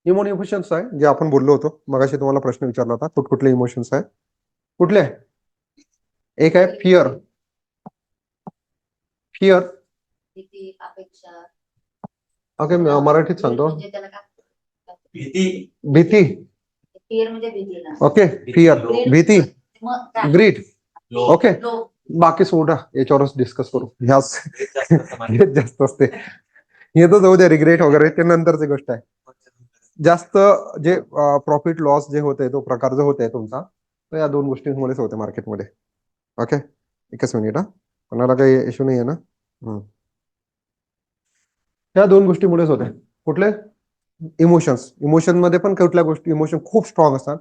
Emotions आहे जे आपण बोललो होतो मगाशी, तुम्हाला प्रश्न विचारला होता कुठले इमोशन्स आहे, कुठले? एक आहे फिअर. फिअर, भीती, अपेक्षा. ओके, मराठीत सांगतो. म्हणजे त्याला काय? भीती. भीती, फिअर म्हणजे भीती ना. ओके. फिअर, भीती, मग काय? ग्रीड, लोभ. ओके. लोभ. बाकी सोडा, याच्यावरच डिस्कस करू. ह्याच जास्त असतं हेच जास्त असते. हे तर जाऊ द्या, रिग्रेट वगैरे ते नंतरची गोष्ट आहे. जास्त जे प्रॉफिट लॉस जे होते, तो प्रकार जो होते तुमचा, तो या दोन गोष्टींमुळेच होते मार्केटमध्ये. ओके, एकच मिनिट हा, कोणाला काही इश्यू नाही आहे ना? या दोन गोष्टीमुळेच होते. कुठले? इमोशन्स. इमोशन मध्ये पण कुठल्या गोष्टी, इमोशन खूप स्ट्रॉंग असतात,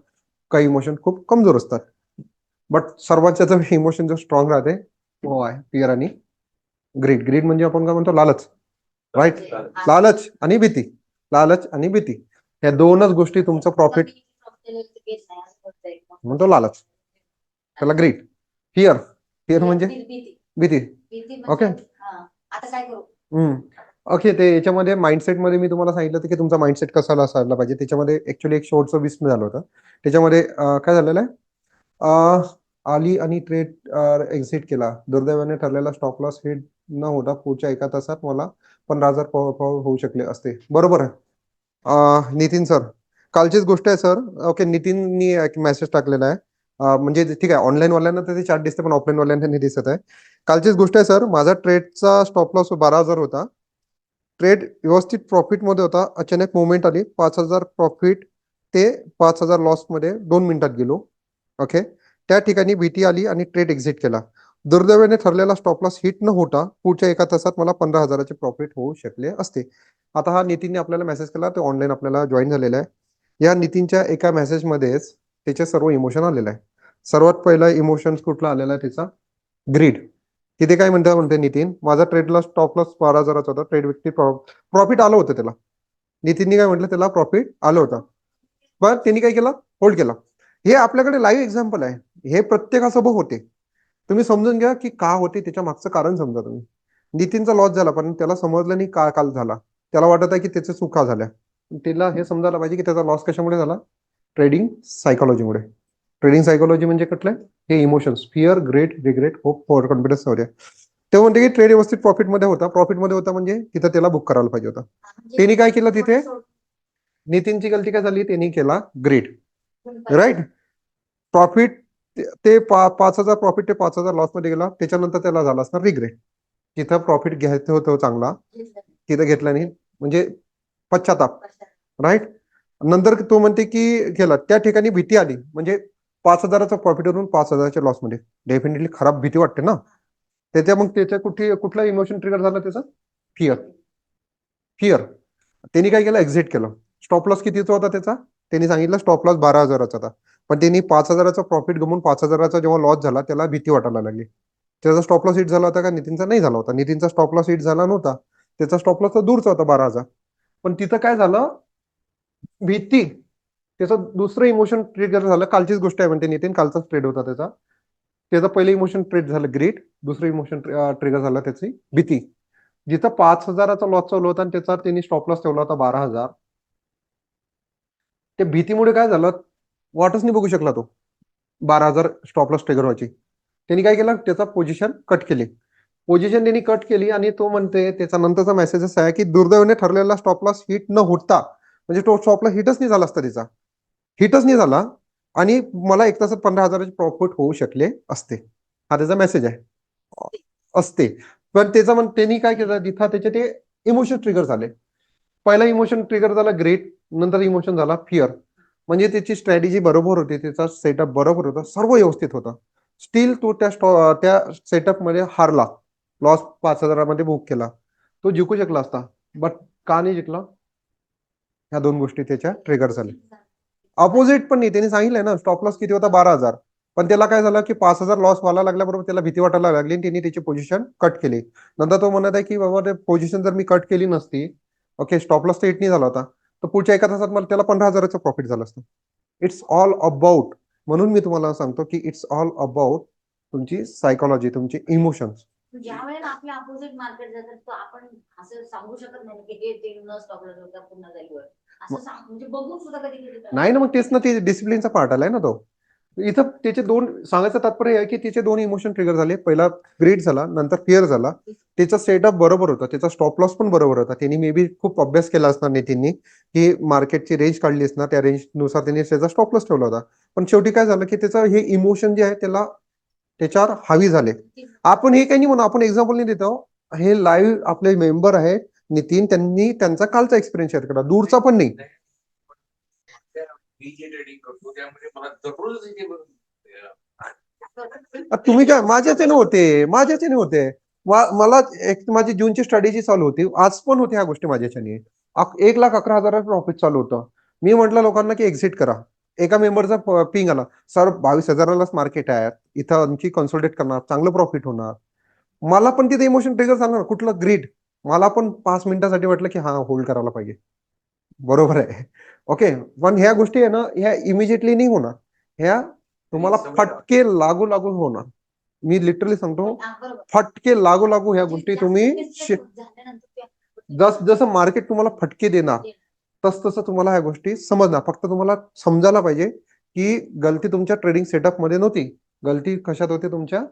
काही इमोशन खूप कमजोर असतात. बट सर्वात जास्त इमोशन जो स्ट्रॉंग राहते तो आहे फिअर आणि ग्रीड. ग्रीड म्हणजे आपण काय म्हणतो, लालच. राईट, लालच आणि भीती. लालच आणि भीती, या दोनच गोष्टी तुमचं प्रॉफिट म्हणतो. लालच त्याला ग्रीड. फिअर, फिअर म्हणजे भीती. ओके. आता काय करू? ओके, ते याच्यामध्ये माइंडसेटमध्ये मी तुम्हाला सांगितलं होतं की तुमचा माइंडसेट कसा असायला पाहिजे. त्याच्यामध्ये ऍक्च्युली एक शॉर्टचं विस्म झालं होतं. त्याच्यामध्ये काय झालेलं आहे, आली आणि ट्रेड एक्झिट केला. दुर्दैवाने ठरलेला स्टॉप लॉस हिट न होता पुढच्या एका तासात मला 15,000 होऊ शकले असते. बरोबर आहे. नितीन सर, कालचीच गोष्ट आहे सर. ओके, नितीननी एक मेसेज टाकलेला आहे. म्हणजे ठीक आहे, ऑनलाईन वाल्यांना तर ते चार्ट दिसते, पण ऑफलाईन वाल्यांना नाही दिसत आहे. कालचीच गोष्ट आहे सर. माझा ट्रेडचा स्टॉप लॉस 12,000 होता. ट्रेड व्यवस्थित प्रॉफिट मध्ये होता. अचानक मुवमेंट आली, 5,000 प्रॉफिट ते 5,000 लॉस मध्ये 2 मिनिटात गेलो. ओके, त्या ठिकाणी भीती आली आणि ट्रेड एक्झिट केला. दुर्दैवाने ठरलेला स्टॉप लॉस हिट न होता पुढच्या एका तासात मला 15,000चे प्रॉफिट होऊ शकले असते. आता हा नितीनने आपल्याला मेसेज केला, ते ऑनलाईन आपल्याला जॉईन झालेला आहे. या नितीनच्या एका मेसेजमध्येच त्याचे सर्व इमोशन आलेलं आहे. सर्वात पहिला इमोशन कुठला आलेला आहे त्याचा? ग्रीड. तिथे काय म्हणते नितीन, माझा ट्रेडला स्टॉप लॉस 12,000चा होता. ट्रेड व्यक्ती प्रॉफिट आलं होतं त्याला. नितीनने काय म्हटलं, त्याला प्रॉफिट आलं होतं, पण त्यांनी काय केलं, होल्ड केला. हे आपल्याकडे लाईव्ह एक्झाम्पल आहे. हे प्रत्येकासोबत होते. तुम्ही समजून घ्या की का होते, त्याच्या मागचं कारण समजा तुम्ही. नितीनचा लॉस झाला, पण त्याला समजलं नाही का काल झाला. त्याला वाटत आहे की त्याच्या चुका झाल्या. त्याला हे समजायला पाहिजे की त्याचा लॉस कशामुळे झाला? ट्रेडिंग सायकोलॉजीमुळे. ट्रेडिंग सायकोलॉजी म्हणजे कुठले? हे emotions, fear, great, regret, hope, power, confidence होते. ते म्हणते की ट्रेड व्यवस्थित प्रॉफिटमध्ये होता. प्रॉफिटमध्ये होता म्हणजे तिथं त्याला बुक करायला पाहिजे होता. त्यांनी काय केलं तिथे? नितीनची गलती काय झाली, त्यांनी केला ग्रेड. राईट, प्रॉफिट ते 5,000 प्रॉफिट ते 5,000 लॉस मध्ये गेला. त्याच्यानंतर त्याला झाला असणार रिग्रेट. तिथं प्रॉफिट घ्यायचं होतं चांगला, तिथं घेतला नाही, म्हणजे पश्चाताप. राईट, नंतर तो म्हणते की गेला, त्या ठिकाणी भीती आली, म्हणजे 5,000चा प्रॉफिट वरून 5,000च्या लॉस मध्ये डेफिनेटली खराब भीती वाटते ना. त्याच्या मग त्याच्या कुठला इमोशन ट्रिगर झाला त्याचा? फिअर. फिअर, त्यांनी काय केलं, एक्झिट केलं. स्टॉप लॉस कितीचा होता त्याचा? त्यांनी सांगितलं स्टॉप लॉस 12,000चा होता. पण त्यांनी 5,000चा प्रॉफिट गमून 5,000चा जेव्हा लॉस झाला, त्याला भीती वाटायला लागली. त्याचा स्टॉप लॉस हिट झाला होता का? नितीनचा नाही झाला होता. नितीनचा स्टॉप लॉस हिट झाला नव्हता. त्याचा स्टॉप लॉस तर दूरचा होता, 12,000. पण तिथं काय झालं, भीती. त्याचं दुसरं इमोशन ट्रिगर झालं. कालचीच गोष्ट आहे म्हणते नितीन, कालचाच ट्रेड होता त्याचा. त्याचं पहिलं इमोशन ट्रेड झालं ग्रीड, दुसरं इमोशन ट्रिगर झालं त्याची भीती. जिथं 5,000चा लॉस चालू होता आणि त्याचा त्यांनी स्टॉप लॉस ठेवला होता 12,000. त्या भीतीमुळे काय झालं, वाटच नाही बघू शकला तो 12,000 स्टॉप लॉस ट्रिगर व्हायची. त्यांनी काय केलं, त्याचा पोझिशन कट केली. पोझिशन त्यांनी कट केली आणि तो म्हणते, त्याचा नंतरचा मेसेज असा आहे की दुर्दैवाने ठरलेला स्टॉप लॉस हिट न होता, म्हणजे तो स्टॉप लॉस हिटच नाही झाला असता, त्याचा हिटच नाही झाला, आणि मला एक तासात 15,000चे प्रॉफिट होऊ शकले असते. हा त्याचा मेसेज आहे, असते. पण त्याचा त्यांनी काय केलं, तिथं त्याचे ते इमोशन ट्रिगर झाले. पहिला इमोशन ट्रिगर झाला ग्रेट, नंतर इमोशन झाला फिअर. म्हणजे त्याची स्ट्रॅटेजी बरोबर होती, त्याचा सेटअप बरोबर होता, सर्व व्यवस्थित होता. स्टील तो त्या सेटअप मध्ये हारला, लॉस 5,000मध्ये बुक केला. तो जिंकू शकला असता, बट का नाही जिंकला? ह्या दोन गोष्टी त्याच्या ट्रिगर झाल्या. अपोजिट पण नाही, त्यांनी सांगितलंय ना स्टॉप लॉस किती होता, 12,000. पण त्याला काय झालं की 5,000 लॉस व्हायला लागल्याबरोबर त्याला भीती वाटायला लागली आणि त्यांनी त्याची पोझिशन कट केली. नंतर तो म्हणत आहे की बाबा ते पोझिशन जर मी कट केली नसती, ओके, स्टॉप लॉस तर हिट नाही झाला होता, तर पुढच्या एका तासात मला त्याला 15,000चं प्रॉफिट झालं असतं. इट्स ऑल अबाउट, म्हणून मी तुम्हाला सांगतो की इट्स ऑल अबाउट तुमची सायकोलॉजी, तुमची इमोशन्स. ज्या वेळेला आपल्या अपोजिट मार्केट जातात, तो आपण असं सांगू शकत नाही की हे ते न स्टॉप लॉस होता पुन्हा जाईल वर. असं सांग म्हणजे बघून सुद्धा कधी कधी नाही ना, मग तेच ना, ते डिसिप्लिनचा पार्ट आलाय ना तो. इथं त्याचे दोन सांगायचं तात्पर्य आहे की त्याचे दोन इमोशन ट्रिगर झाले. पहिला ग्रीड झाला, नंतर फिअर झाला. त्याचा सेटअप बरोबर होता, त्याचा स्टॉप लॉस पण बरोबर होता. त्यांनी मे बी खूप अभ्यास केला असणार नितीननी, की मार्केटची रेंज काढली असणार, त्या रेंजनुसार त्यांनी त्याचा स्टॉप लॉस ठेवला होता. पण शेवटी काय झालं की त्याचं हे इमोशन जे आहे त्याला त्याच्यावर हावी झाले. आपण हे काही नाही म्हणू, आपण एक्झाम्पल नाही देतो. हे लाईव्ह आपले मेंबर आहे नितीन, त्यांनी त्यांचा कालचा एक्सपिरियन्स शेअर केला, दूरचा पण नाही. मी जे ट्रेडिंग करतो त्यामध्ये मला दररोज तुम्ही काय माझ्याचे नव्हते. मला एक माझी जूनची स्ट्रॅटेजी चालू होती, आज पण होती ह्या गोष्टी माझ्याच्याने. 1,11,000 प्रॉफिट चालू होतं. मी म्हटलं लोकांना की एक्झिट करा. एका मेंबरचा पिंग आला, सर 22,000लाच मार्केट आहे, इथं आणखी कन्सोलिडेट करणार, चांगलं प्रॉफिट होणार. मला पण तिथे इमोशन ट्रिगर झालं, कुठलं ग्रीड. मला पण 5 मिनिटासाठी वाटलं की हा होल्ड करायला पाहिजे. बरोबर आहे. ओके, पण ह्या गोष्टी आहे ना, ह्या इमिजिएटली नाही होणार. ह्या तुम्हाला फटके लागू लागू होणार. मी लिटरली सांगतो, फटके लागू लागू ह्या गोष्टी तुम्ही जसं मार्केट तुम्हाला फटके देणार, तसं तुम्हाला ह्या गोष्टी समजणार. फक्त तुम्हाला समजायला पाहिजे की गलती तुमच्या ट्रेडिंग सेटअप मध्ये नव्हती, गलती कशात होते, तुमच्या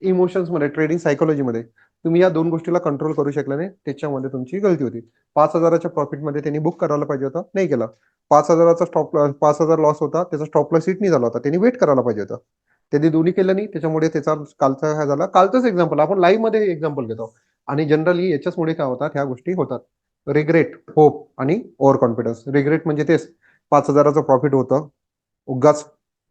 इमोशन्स मध्ये, ट्रेडिंग सायकोलॉजीमध्ये. तुम्ही या दोन गोष्टीला कंट्रोल करू शकला नाही, त्याच्यामध्ये तुमची गलती होती. 5,000च्या प्रॉफिटमध्ये त्यांनी बुक करायला पाहिजे होता, नाही केलं. 5,000चा स्टॉप 5,000 लॉस होता, त्याचा स्टॉप लॉस हिट नाही झाला होता, त्यांनी वेट करायला पाहिजे होतं. त्यांनी दोन्ही केलं नाही, त्याच्यामुळे त्याचा कालचा काय झाला. कालचंच एक्झाम्पल आपण लाईव्ह मध्ये एक्झाम्पल घेतो. आणि जनरली याच्याचमुळे काय होतात, ह्या गोष्टी होतात. रिग्रेट, होप आणि ओव्हर कॉन्फिडन्स. रिग्रेट म्हणजे तेच, 5,000चं प्रॉफिट होतं, उगाच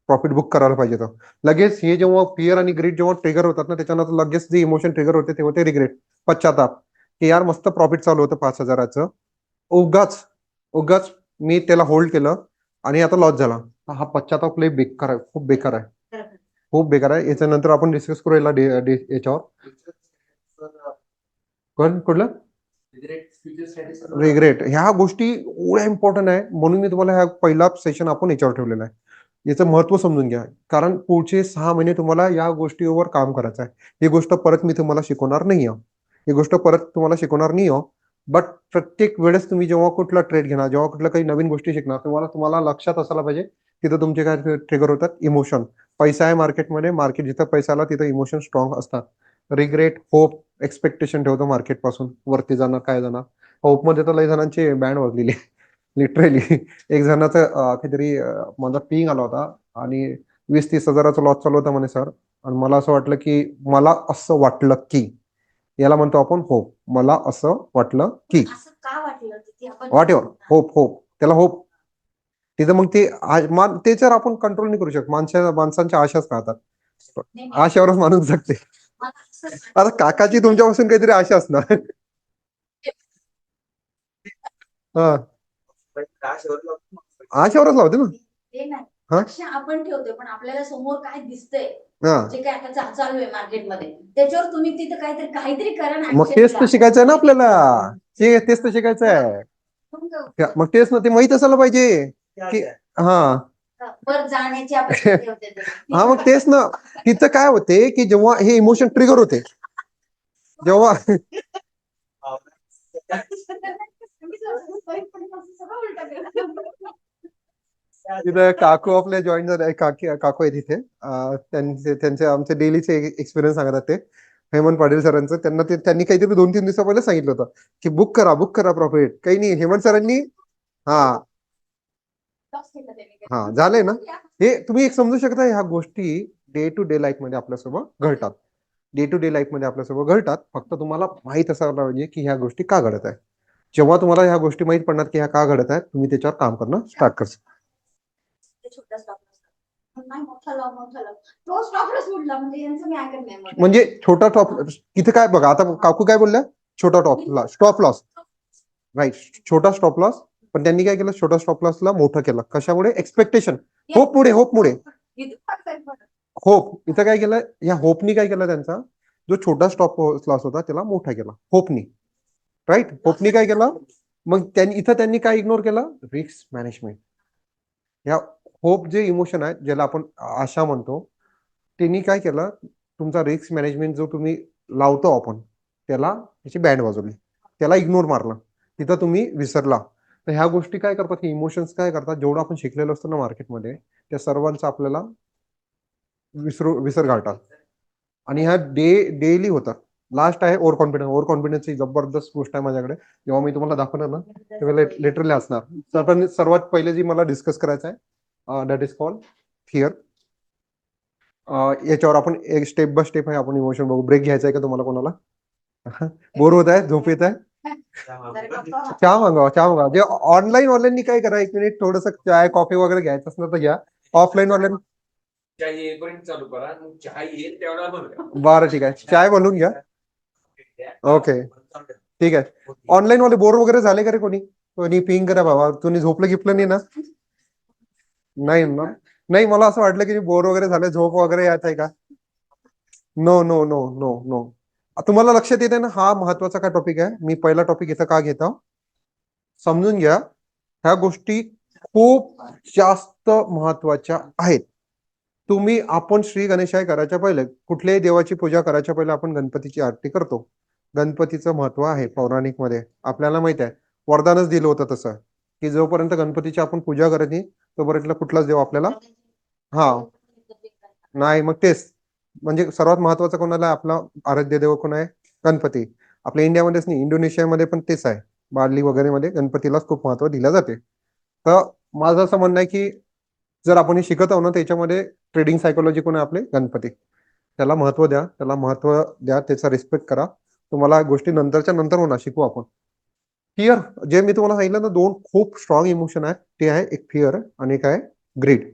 प्रॉफिट बुक करायला पाहिजे होतं. लगेच हे जेव्हा फिअर आणि ग्रीड जेव्हा ट्रिगर होतात ना, त्याच्यानंतर लगेच जे इमोशन ट्रिगर होते तेव्हा ते रिग्रेट, पश्चाताप, की यार मस्त प्रॉफिट चालू होतं 5,000चं, उगाच उगाच मी त्याला होल्ड केलं आणि आता लॉस झाला. हा पश्चाताप लय बेकार आहे, खूप बेकार आहे, खूप बेकार आहे. याच्यानंतर आपण डिस्कस करू याच्यावर. कुठलं रिग्रेट, ह्या गोष्टी एवढ्या इम्पॉर्टंट आहे, म्हणून मी तुम्हाला ह्या पहिला सेशन आपण याच्यावर ठेवलेला आहे. याचं महत्व समजून घ्या, कारण पुढचे 6 महिने तुम्हाला या गोष्टीवर काम करायचं आहे. ही गोष्ट परत मी तुम्हाला शिकवणार नाही आहे, ही गोष्ट परत तुम्हाला शिकवणार नाही आहे. बट प्रत्येक वेळेस तुम्ही जेव्हा कुठला ट्रेड घेणार, जेव्हा कुठल्या काही नवीन गोष्टी शिकणार, तुम्हाला लक्षात असायला पाहिजे तिथं तुमचे काय ट्रिगर होतात, इमोशन. पैसा आहे मार्केटमध्ये, मार्केट जिथं पैसा आला तिथं इमोशन स्ट्रॉंग असतात. रिग्रेट, होप, एक्सपेक्टेशन ठेवतो मार्केट पासून वरती जाणार, काय जाणार. होप मध्ये तर लय जणांची बँड वाजलेली लिटरली. एक जणाचा काहीतरी माझा पिंग आला होता आणि 20-30 हजाराचा लॉस चालू होता म्हणे सर. आणि मला असं वाटलं की, याला म्हणतो आपण होप. मला असं वाटलं की, असं का वाटलं की आपण व्हॉट एव्हर, होप त्याला होप. तिथं मग त्याच्यावर आपण कंट्रोल नाही करू शकत. माणसांच्या आशाच राहतात, आशावरच माणूस जगते. आता काकाची तुमच्यापासून काहीतरी आशा असणार. हा, आशावरच लावते ना. ते नाही, हा? आशा आपण ठेवतोय, पण आपल्याला समोर काय दिसतंय, हा, जे काय आता चालू आहे मार्केटमध्ये, त्याच्यावर तुम्ही तिथं काहीतरी करा ना. मग तेच तर शिकायचं आहे ना आपल्याला. तेच तर शिकायचं आहे. मग तेच ना, ते माहित असायला पाहिजे की हा वर जाण्याची अपेक्षा ठेवते तुम्ही. हा, मग तेच ना. तिथं काय होते की जेव्हा हे इमोशन ट्रिगर होते, जेव्हा तिथं काकू आपले जॉईन झाले, काकू आहे तिथे. त्यांचे आमचे डेलीचे एक्सपिरियन्स सांगतात ते. हेमंत पाटील सरांचं, त्यांनी काहीतरी 2-3 दिवसा पहिले सांगितलं होतं की बुक करा प्रॉफिट. काही नाही, हेमंत सरांनी हा झालंय ना. हे तुम्ही एक समजू शकता, ह्या गोष्टी डे टू डे लाईफ मध्ये आपल्यासोबत घडतात. डे टू डे लाईफ मध्ये आपल्यासोबत घडतात. फक्त तुम्हाला माहित असायला पाहिजे की ह्या गोष्टी का घडत आहे. जेव्हा तुम्हाला ह्या गोष्टी माहित पडणार की ह्या का घडत आहेत, तुम्ही त्याच्यावर काम करणं स्टार्ट करता. छोटा स्टॉप नाही, मोठा लाव. तो स्टॉप लॉस उडला म्हणजे यांचं मी ऐकत नाही. म्हणजे छोटा टॉप इथे काय बघा, आता काकू काय बोलल्या, छोटा स्टॉप लॉस, राईट, छोटा स्टॉप लॉस. पण त्यांनी काय केलं, छोटा स्टॉप लॉसला मोठं केलं. कशामुळे, एक्सपेक्टेशन, होप मुळे. होप इथं काय केलं, या होपनी काय केलं, त्यांचा जो छोटा स्टॉप लॉस होता त्याला मोठा केला होपनी. राईट, होपनी काय केलं, मग त्यांनी काय इग्नोर केलं, रिस्क मॅनेजमेंट. या होप जे इमोशन आहे, ज्याला आपण आशा म्हणतो, त्यांनी काय केलं, तुमचा रिस्क मॅनेजमेंट जो तुम्ही लावतो आपण, त्याला त्याची बँड वाजवली, त्याला इग्नोर मारलं. तिथं तुम्ही विसरला. तर ह्या गोष्टी काय करतात, हे इमोशन्स काय करतात, जेवढं आपण शिकलेलो असतो ना मार्केटमध्ये, त्या सर्वांचा आपल्याला विसर घालतात. आणि ह्या डेली होतात. लास्ट आहे ओव्हर कॉन्फिडन्स. ओव्हर कॉन्फिडन्स ही जबरदस्त गोष्ट आहे माझ्याकडे. जेव्हा मी तुम्हाला दाखवणार ना तेव्हा लिटरली असणार. तर पण सर्वात पहिले जी मला डिस्कस करायचं आहे दॅट इज कॉल्ड फिअर. याच्यावर आपण एक स्टेप बाय स्टेप आहे आपण इमोशन बघू. ब्रेक घ्यायचा आहे का तुम्हाला कोणाला? बोर होत आहे, झोप येत आहे? चहा मागवा, चहा मागवा. जे ऑनलाईन काय करा, एक मिनिट थोडस चाय कॉफी वगैरे घ्यायचं असलं तर घ्या. ऑफलाईन ऑनलाईन चहा येईपर्यंत चालू करा, मग चहा येईल त्यावेळेला बंद करा. बरं ठीक आहे, चाय बनवून घ्या. ओके ठीक आहे. ऑनलाईन वाले बोर वगैरे झाले का रे कोणी? कोणी पिंग करा बाबा. तुम्ही झोपलं गिपलं नाही ना? नाही ना? नाही, मला असं वाटलं की बोर वगैरे झाले, झोप वगैरे येत आहे का? No no no no no. तुम्हाला लक्षात येते ना हा महत्वाचा काय टॉपिक आहे? मी पहिला टॉपिक इथं का घेतो समजून घ्या. ह्या गोष्टी खूप जास्त महत्वाच्या आहेत. तुम्ही आपण श्री गणेशाय करायच्या पहिले, कुठल्याही देवाची पूजा करायच्या पहिले आपण गणपतीची आरती करतो. गणपतीचं महत्व आहे पौराणिक मध्ये, आपल्याला माहित आहे. वरदानच दिलं होतं तसं की जोपर्यंत गणपतीची आपण पूजा करत नाही तोपर्यंत कुठलाच देव आपल्याला हा नाही. मग तेच म्हणजे सर्वात महत्वाचं कोणाला आपला आराध्य देव कोण आहे? गणपती. आपल्या इंडियामध्येच नाही, इंडोनेशियामध्ये पण तेच आहे. बाली वगैरे मध्ये गणपतीलाच खूप महत्व दिलं जाते. तर माझं असं म्हणणं आहे की जर आपण हे शिकत आहोत ना त्याच्यामध्ये ट्रेडिंग सायकोलॉजी कोण आहे? आपले गणपती. त्याला महत्व द्या, त्याला महत्व द्या, त्याचा रिस्पेक्ट करा. तुम्हाला गोष्टी नंतरच्या नंतर होणार, शिकू आपण. फिअर, जे मी तुम्हाला सांगितलं ना, दोन खूप स्ट्रॉंग इमोशन आहे. ते आहे एक फिअर आणि एक आहे ग्रीड.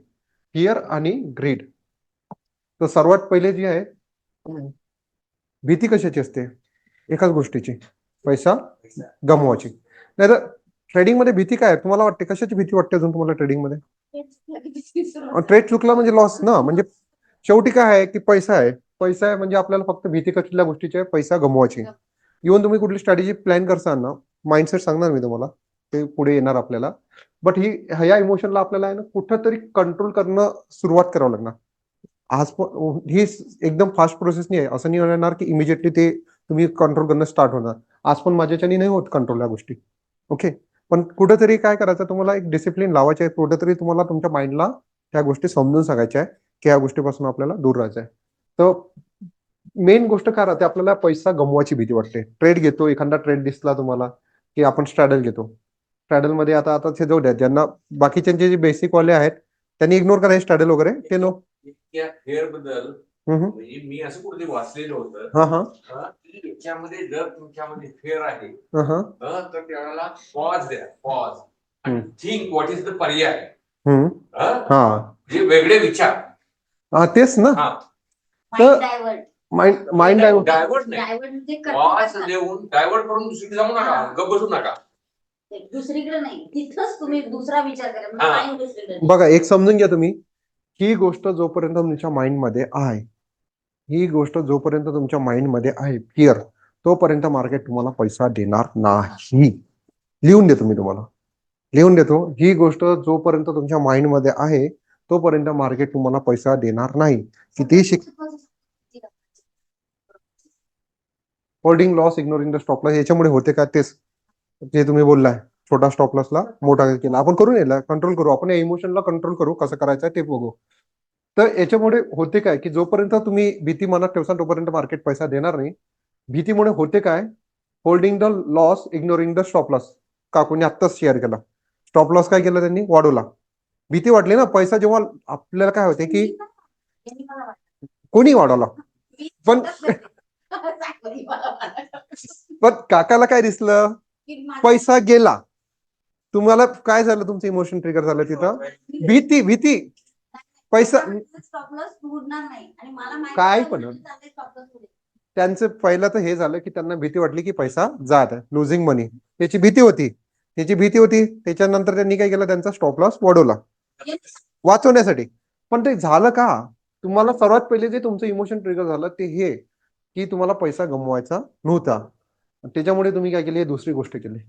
फिअर आणि ग्रीड. तर सर्वात पहिले जी आहे भीती कशाची असते? एकाच गोष्टीची, पैसा गमवायची. नाही तर ट्रेडिंग मध्ये भीती काय आहे? तुम्हाला वाटते कशाची भीती वाटते अजून तुम्हाला ट्रेडिंग मध्ये? ट्रेड चुकला म्हणजे लॉस ना. म्हणजे शेवटी काय आहे की पैसा आहे. पैसा आहे म्हणजे आपल्याला फक्त भीती कसल्या गोष्टीची आहे? पैसा गमवायची. इव्हन तुम्ही कुठली स्ट्रॅटेजी प्लॅन करता ना, माइंडसेट सांगणार मी तुम्हाला, ते पुढे येणार आपल्याला. बट ह्या इमोशनला आपल्याला आहे ना कुठंतरी कंट्रोल करणं सुरुवात करावं लागणार. आज पण ही एकदम फास्ट प्रोसेस नाही आहे. असं नाही होणार की इमिजिएटली ते तुम्ही कंट्रोल करणं स्टार्ट होणार. आज पण माझ्याच्यानी नाही होत कंट्रोल या गोष्टी. ओके. पण कुठेतरी काय करायचं, तुम्हाला एक डिसिप्लिन लावायचे आहे. कुठेतरी तुम्हाला तुमच्या माइंडला ह्या गोष्टी समजून सांगायच्या आहे की ह्या गोष्टीपासून आपल्याला दूर राहायचं आहे. तर मेन गोष्ट काय राहते, आपल्याला पैसा गमवायची भीती वाटते. ट्रेड घेतो, एखादा ट्रेड दिसला तुम्हाला की आपण स्ट्रॅडल घेतो. स्ट्रॅडल मध्ये आता आता ते जाऊ द्या, ज्यांना बाकीचे जे बेसिक वाले आहेत त्यांनी इग्नोर करायचे स्ट्रॅडल वगैरे, ते नो. इतक्या फेअर बद्दल म्हणजे मी असं कुठे वाचलेलं होतं हा हा की याच्यामध्ये जर तुमच्यामध्ये फेअर आहे हा तर त्यावेळेला पॉज द्या, पॉज आणि थिंक व्हॉट इज द पर्याय. हा जे वेगळे विचार. हा तेच ना. हा, माइंड डायव्हर्ट. माइंड डायव्हर्ट नाही, डायव्हर्ट म्हणजे पॉज करतात. देऊन डायव्हर्ट करून दुसरीकडे जाऊ नका, गप बसू नका. दुसरीकडे नाही, तिथंच तुम्ही दुसरा विचार करा. हा. माइंड दुसरीकडे. बघा, एक समजून घ्या तुम्ही, ही गोष्ट जोपर्यंत तुमच्या माइंड मध्ये आहे, ही गोष्ट जोपर्यंत तुमच्या माइंड मध्ये आहे फिअर, तोपर्यंत मार्केट तुम्हाला पैसा देणार नाही. लिहून देतो मी तुम्हाला, लिहून देतो. ही गोष्ट जोपर्यंत तुमच्या माइंड मध्ये आहे तोपर्यंत मार्केट तुम्हाला पैसा देणार नाही. कितीही शिक holding loss, ignoring the stop loss, याच्यामुळे होते का? तेच जे तुम्ही बोललाय, छोटा स्टॉप लॉसला मोठा केला. आपण करून येला कंट्रोल करू, आपण या इमोशनला कंट्रोल करू, कसं करायचं ते बघू. तर याच्यामुळे होते काय की जोपर्यंत तुम्ही भीती मनात ठेवसाल तोपर्यंत मार्केट पैसा देणार नाही. भीतीमुळे होते काय? Holding the loss, ignoring the stop loss. काकूने आत्ताच शेअर केला. स्टॉप लॉस काय केलं त्यांनी? वाढवला. भीती वाटली ना. पैसा जेव्हा आपल्याला काय होते की कोणी वाढवला, पण पण काकाला काय दिसलं? पैसा गेला. तुम्हाला काय झालं? तुमचं इमोशन ट्रिगर झालं तिथं, भीती. भीती पैसा स्टॉप लॉस उडणार नाही आणि मला माहिती काय आहे पण चाललंय स्टॉप लॉस उडेल. त्यांचं पहिलं तर हे झालं की त्यांना भीती वाटली की पैसा जात आहे, लुझिंग मनी. त्याची भीती होती, त्याची भीती होती. त्याच्यानंतर त्यांनी काय केलं? त्यांचा स्टॉप लॉस वाढवला वाचवण्यासाठी. पण ते झालं का? तुम्हाला सर्वात पहिले जे तुमचं इमोशन ट्रिगर झालं ते हे की तुम्हाला पैसा गमवायचा नव्हता. त्याच्यामुळे तुम्ही काय केली? दुसरी गोष्ट केली.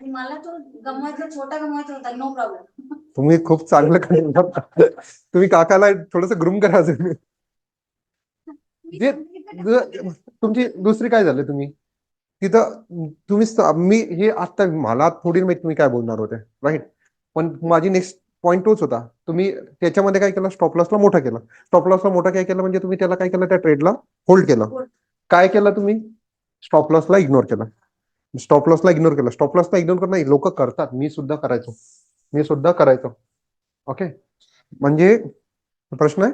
आणि मला तो गमवायचा, छोटा गमवायचा होता, नो प्रॉब्लेम. तुम्ही खूप चांगलं काम करता. तुम्ही काकाला थोडस ग्रूम करा. जे तुमची दुसरी काय झालं? तुम्ही तिथं मी हे आता मला थोडी माहिती तुम्ही काय बोलणार होते, राईट? पण माझी नेक्स्ट पॉईंट तोच होता. तुम्ही त्याच्यामध्ये काय केलं, स्टॉप लॉसला मोठा केला. स्टॉप लॉसला मोठा काय केलं म्हणजे तुम्ही त्याला काय केलं, त्या ट्रेडला होल्ड केलं. काय केलं तुम्ही? स्टॉप लॉसला इग्नोर केला. स्टॉप लॉसला इग्नोर केला. स्टॉप लॉसला इग्नोर करणं लोक करतात, मी सुद्धा करायचो. ओके, म्हणजे प्रश्न आहे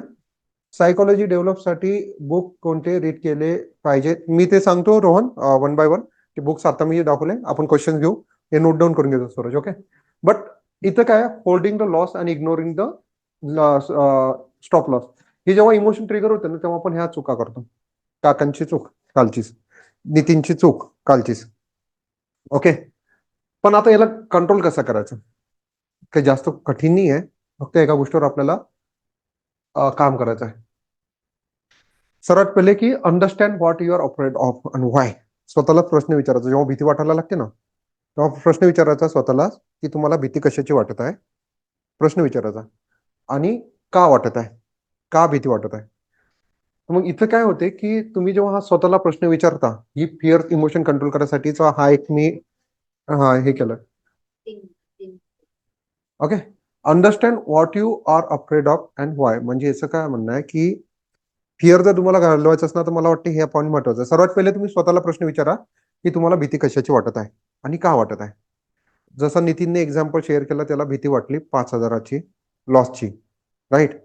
सायकोलॉजी डेव्हलप साठी बुक कोणते रीड केले पाहिजे? मी ते सांगतो रोहन, वन बाय वन. ते बुक्स आता मी दाखवले, आपण क्वेश्चन घेऊ, हे नोट डाऊन करून घेतो सूरज. ओके, बट इथं काय, होल्डिंग द लॉस आणि इग्नोरिंग द स्टॉप लॉस, हे जेव्हा इमोशन ट्रिगर होते ना, तेव्हा आपण ह्या चुका करतो. काकांची चूक कालचीच, नितीनची चूक कालचीच. ओके, पण आता याला कंट्रोल कसा करायचा? काही जास्त कठीण नाही आहे, फक्त एका गोष्टीवर आपल्याला काम करायचं आहे. सर्वात पहिले की understand what you are operate of and why. स्वतःला प्रश्न विचारायचा, जेव्हा भीती वाटायला लागते ना, तेव्हा प्रश्न विचारायचा स्वतःला की तुम्हाला भीती कशाची वाटत आहे, प्रश्न विचारायचा. आणि का वाटत आहे, का भीती वाटत आहे. मग इथं काय होते की तुम्ही जेव्हा हा स्वतःला प्रश्न विचारता, ही फिअर इमोशन कंट्रोल करण्यासाठीचा हा एक मी हे केलं. Okay, understand what you are afraid of and why, म्हणजे याचं काय म्हणणं आहे की फिअर जर तुम्हाला घालवायचं असणार तर मला वाटतं हे पॉईंट महत्वाचं आहे. सर्वात पहिले तुम्ही स्वतःला प्रश्न विचारा की तुम्हाला भीती कशाची वाटत आहे आणि का वाटत आहे. जसं नितीनने एक्झाम्पल शेअर केला, त्याला भीती वाटली 5,000ची लॉसची, राईट?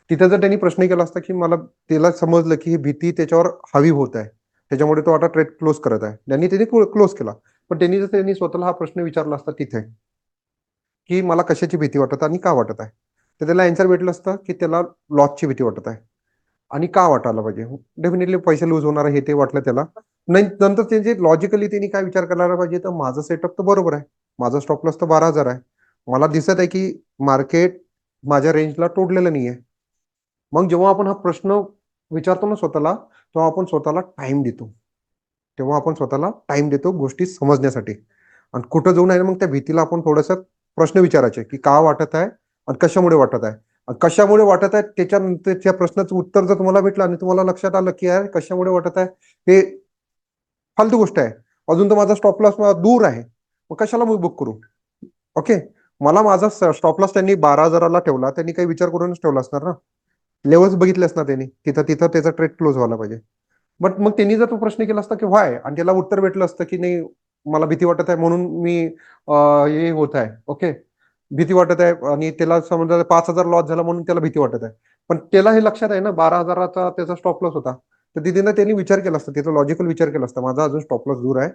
तिथे जर त्यांनी प्रश्न केला असता की मला, त्याला समजलं की ही भीती त्याच्यावर हवी होत आहे, त्याच्यामुळे तो आता ट्रेड क्लोज करत आहे, त्यांनी क्लोज केला. पण त्यांनी स्वतःला हा प्रश्न विचारला असता तिथे की मला कशाची भीती वाटत आणि का वाटत आहे, तर त्याला आन्सर भेटलं असतं की त्याला लॉसची भीती वाटत आहे. आणि का वाटायला पाहिजे, डेफिनेटली पैसे लूज होणार हे ते वाटलं त्याला. नाही, नंतर त्यांचे लॉजिकली त्यांनी काय विचार करायला पाहिजे, तर माझं सेटअप तर बरोबर आहे, माझा स्टॉप लॉस तर 12,000 आहे, मला दिसत आहे की मार्केट माझ्या रेंजला तोडलेलं नाही आहे. मग जेव्हा आपण हा प्रश्न विचारतो ना स्वतःला, तेव्हा आपण स्वतःला टाइम देतो गोष्टी समजण्यासाठी. आणि कुठं जाऊन आहे ना, मग त्या भीतीला आपण थोडंसं प्रश्न विचारायचे की का वाटत आहे आणि कशामुळे वाटत आहे. आणि कशामुळे वाटत आहे त्याच्यानंतर त्या प्रश्नाचं उत्तर जर तुम्हाला भेटलं आणि तुम्हाला लक्षात आलं की यार कशामुळे वाटत आहे हे फालतू गोष्ट आहे, अजून तर माझा स्टॉप लॉस दूर आहे, मग कशाला मी बुक करू. ओके, मला माझा स्टॉप लॉस त्यांनी 12,000ला ठेवला, त्यांनी काही विचार करूनच ठेवला असणार ना, लेवल्स बघितले असणार त्यांनी, तिथं तिथं त्याचा ट्रेड क्लोज व्हायला पाहिजे. बट मग त्यांनी जर तो प्रश्न केला असता की व्हाय, आणि त्याला उत्तर भेटलं असतं की नाही मला भीती वाटत आहे म्हणून मी हे होत आहे. ओके, भीती वाटत आहे आणि त्याला समजा 5,000 लॉस झाला म्हणून त्याला भीती वाटत आहे, पण त्याला हे लक्षात आहे ना 12,000चा त्याचा स्टॉप लॉस होता, तर तिथे त्यांनी विचार केला असता, त्याचा लॉजिकल विचार केला असता माझा अजून स्टॉप लॉस दूर आहे.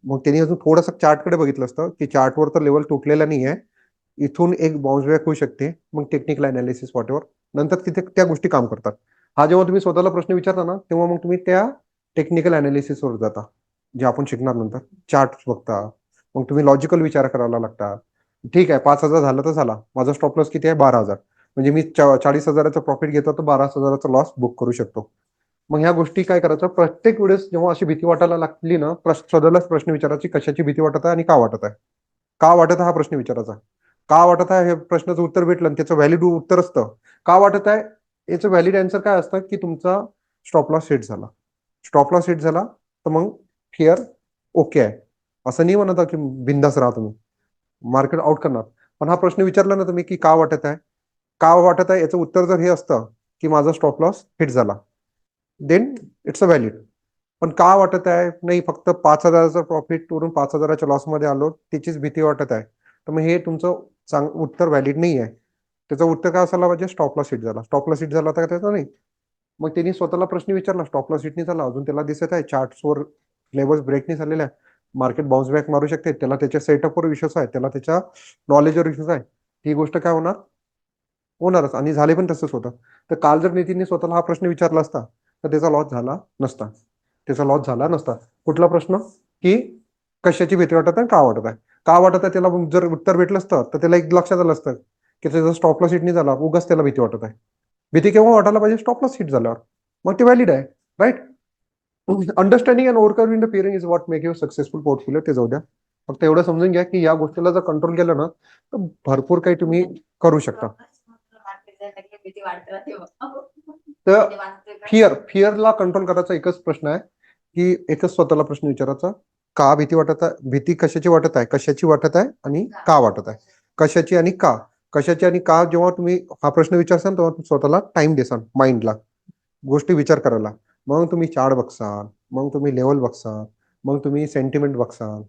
मग त्यांनी अजून थोडंसं चार्टकडे बघितलं असतं की चार्टवर तर लेवल तुटलेला नाही आहे, इथून एक बाउन्स बॅक होऊ शकते, मग टेक्निकल अनालिसिस वॉटएव्हर, नंतर तिथे त्या गोष्टी काम करतात. हा जेव्हा तुम्ही स्वतःला प्रश्न विचारता ना, तेव्हा मग तुम्ही त्या टेक्निकल अनालिसिसवर जाता, जे आपण शिकणार नंतर. चार्ट बघता, मग तुम्ही लॉजिकल विचार करायला लागता. ठीक आहे, 5,000 झालं तर झाला, माझा स्टॉप लॉस किती आहे 12,000, म्हणजे मी 40,000चा प्रॉफिट घेतो तर 12,000चा लॉस बुक करू शकतो. मग ह्या गोष्टी काय करायचं, प्रत्येक वेळेस जेव्हा अशी भीती वाटायला लागली ना, स्वतःलाच प्रश्न विचारायची कशाची भीती वाटत आहे आणि का वाटत आहे. का वाटत आहे हा प्रश्न विचारायचा. का वाटत आहे हे प्रश्नाचं उत्तर भेटलं आणि त्याचं व्हॅलिड उत्तर असतं का वाटत आहे, याचं व्हॅलिड आन्सर काय असतं की तुमचा स्टॉप लॉस हिट झाला. स्टॉप लॉस हिट झाला तर मग फिअर ओके आहे, असं नाही म्हणत की बिंदास राहा तुम्ही, मार्केट आउट करणार. पण हा प्रश्न विचारला ना तुम्ही की का वाटत आहे, का वाटत आहे, याचं उत्तर जर हे असतं की माझा स्टॉप लॉस हिट झाला, देन इट्स अ व्हॅलिड. पण का वाटत आहे, नाही फक्त 5,000चा प्रॉफिट वरून 5,000च्या लॉसमध्ये आलो त्याचीच भीती वाटत आहे, तर मग हे तुमचं उत्तर व्हॅलिड नाही आहे. त्याचं उत्तर काय असायला पाहिजे, स्टॉप लॉस हिट झाला. स्टॉप लॉस हिट झाला तर त्याचा नाही. मग त्यांनी स्वतःला प्रश्न विचारला, स्टॉप लॉस हिट नाही झाला, अजून त्याला दिसत आहे चार्ट्सवर लेवल्स ब्रेक नाही झालेल्या आहे, मार्केट बाउन्स बॅक मारू शकते, त्याला त्याच्या सेटअपवर विश्वास आहे, त्याला त्याच्या नॉलेजवर विश्वास आहे, ही गोष्ट काय होणारच. आणि झाले पण तसंच होतं. तर काल जर नितीनने स्वतःला हा प्रश्न विचारला असता तर त्याचा लॉस झाला नसता. कुठला प्रश्न की कशाची भीती वाटत आहे, का वाटत आहे त्याला जर उत्तर भेटलं असतं तर त्याला एक लक्षात आलं असतं की त्याचा स्टॉप लॉस हिट नाही झाला, उगाच त्याला भीती वाटत आहे. भीती केव्हा वाटायला पाहिजे, स्टॉप लॉस हिट झाल्यावर, मग ते व्हॅलिड आहे, right? Understanding and overcoming the fearing is what make you successful portfolio. ते जाऊ द्या, फक्त एवढं समजून घ्या की या गोष्टीला जर कंट्रोल केलं ना तर भरपूर काही तुम्ही करू शकता. तर फिअरला कंट्रोल करायचा एकच प्रश्न आहे की एकच स्वतःला प्रश्न विचारायचा, का भीती वाटत आहे, भीती कशाची वाटत आहे, कशाची वाटत आहे आणि का वाटत आहे, कशाची आणि का. कशाची आणि का जेव्हा तुम्ही हा प्रश्न विचारसाल तेव्हा स्वतःला टाइम देसाल माइंडला गोष्टी विचार करायला. मग तुम्ही चार्ट बघसाल, मग तुम्ही लेवल बघसाल, मग तुम्ही सेंटिमेंट बघसाल,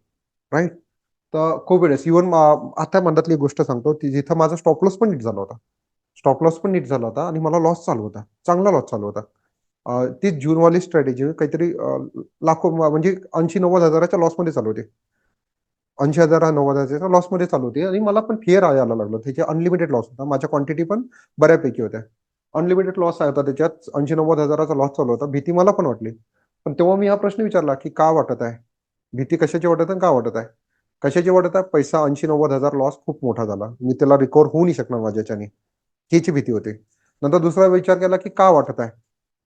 राईट. तर खूप वेळेस इव्हन आता मधातली गोष्ट सांगतो ती जिथं माझा स्टॉप लॉस पण नीट झाला होता. स्टॉप लॉस पण नीट झाला होता आणि मला लॉस चालू होता, चांगला लॉस चालू होता. ती जूनवाली स्ट्रॅटेजी काहीतरी लाखो म्हणजे 80-90 हजाराच्या लॉसमध्ये चालू होते. 80,000 90,000 हजाराच्या लॉसमध्ये चालू होती आणि मला पण फिअर यायला लागलं. त्याचे अनलिमिटेड लॉस होता. माझ्या क्वांटिटी पण बऱ्यापैकी होत्या. अनलिमिटेड लॉस होता त्याच्यात 80-90 हजाराचा लॉस चालू होता. भीती मला पण वाटली. पण तेव्हा मी हा प्रश्न विचारला, की का वाटत आहे? भीती कशाची वाटत आहे आणि का वाटत आहे? कशाची वाटत आहे? पैसा 80-90 हजार लॉस खूप मोठा झाला. मी त्याला रिकव्हर होऊ नाही शकणार माझ्याच्याने. हीची भीती होती. नंतर दुसरा विचार केला, की का वाटत आहे?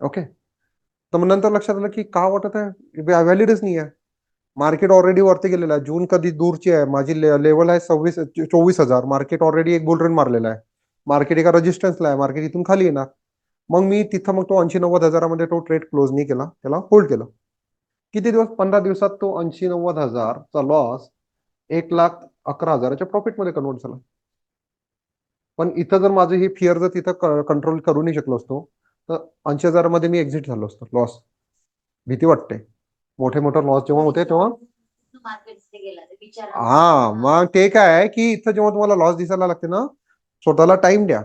ओके. तर मग नंतर लक्षात आलं, की का वाटत आहे? व्हॅलिडच नाही आहे. मार्केट ऑलरेडी वरती गेलेलं आहे. जून कधी दूरची आहे. माझी लेवल आहे 24,000. मार्केट ऑलरेडी एक बुल रन मारलेला आहे. मार्केट एका रेजिस्टन्सला आहे. मार्केट इथून खाली येणार. मग मी तिथं मग तो 80-90 हजारामध्ये तो ट्रेड क्लोज नाही केला. त्याला होल्ड केलं. किती दिवस? 15 दिवसात तो 80-90 हजारचा लॉस 1,11,000च्या प्रॉफिटमध्ये कन्वर्ट झाला. पण इथं जर माझं ही फिअर जर तिथं कंट्रोल करू नाही शकलो असतो, तर 80,000 मध्ये मी एक्झिट झालो असतो. लॉस. भीती वाटते. मोठे मोठे लॉस जेव्हा होते तेव्हा मार्केट गेला तर विचार. मग ते काय आहे, की इथं जेव्हा तुम्हाला लॉस दिसायला लागते ना, स्वतःला टाइम द्या.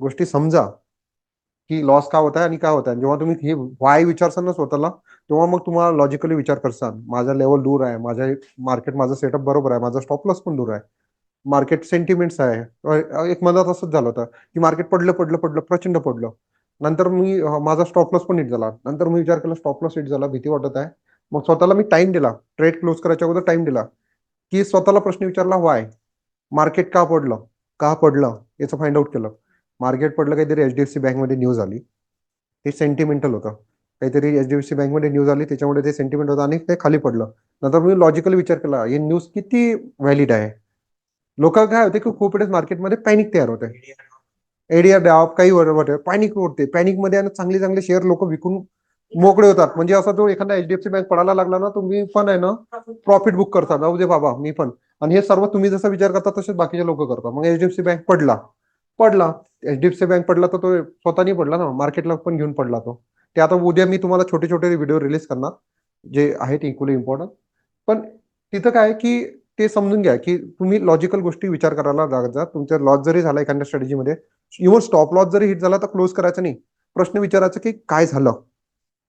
गोष्टी समजा, की लॉस का होत आहे आणि काय होत आहे. जेव्हा तुम्ही हे वाय विचारसाल ना स्वतःला, तेव्हा मग तुम्हाला लॉजिकली विचार करसाल. माझा लेवल दूर आहे, माझ्या मार्केट माझं सेटअप बरोबर आहे, माझा स्टॉप लॉस पण दूर आहे. मार्केट सेंटिमेंट्स आहे. एक मनात असंच झालं होतं, की मार्केट पडलं पडलं पडलं प्रचंड पडलं. नंतर मी माझा स्टॉप लॉस पण हिट झाला. नंतर मी विचार केला स्टॉप लॉस हिट झाला, भीती वाटत आहे. मग स्वतःला मी टाइम दिला. ट्रेड क्लोज करायच्या अगोदर टाइम दिला, की स्वतःला प्रश्न विचारला वाय. मार्केट का पडलं, का पडलं याचं फाइंड आउट केलं. मार्केट पडलं काहीतरी HDFC बँकमध्ये न्यूज आली. ते सेंटिमेंटल होतं. काहीतरी HDFC बँकमध्ये न्यूज आली त्याच्यामुळे ते सेंटिमेंट होतं आणि ते खाली पडलं. नंतर मी लॉजिकली विचार केला, हे न्यूज किती व्हॅलिड आहे. लोक काय होते, की खूप वेळेस मार्केटमध्ये पॅनिक तयार होते. एडीआर द्या काही वाटत पॅनिक होते. पॅनिकमध्ये चांगले चांगले शेअर लोक विकून मोकळे होतात. म्हणजे असा तो एखादा HDFC बँक पडायला लागला ना, तुम्ही पण आहे ना प्रॉफिट बुक करता. जाऊ दे बाबा मी पण. आणि हे सर्व तुम्ही जसा विचार करता तसेच बाकीचे लोक करतात. मग HDFC बँक पडला. पडला. HDFC बँक पडला तर तो स्वतः नाही पडला ना, मार्केटला पण घेऊन पडला तो. ते आता उद्या मी तुम्हाला छोटे छोटे व्हिडिओ रिलीज करणार, जे आहेत इक्वली इम्पॉर्टंट. पण तिथं काय की ते समजून घ्या, की तुम्ही लॉजिकल गोष्टी विचार करायला लागतात. तुमचा लॉस जरी झाला एखाद्या स्ट्रॅटेजीमध्ये, इव्हन स्टॉप लॉस जरी हिट झाला तर क्लोज करायचा नाही. प्रश्न विचारायचा की काय झालं,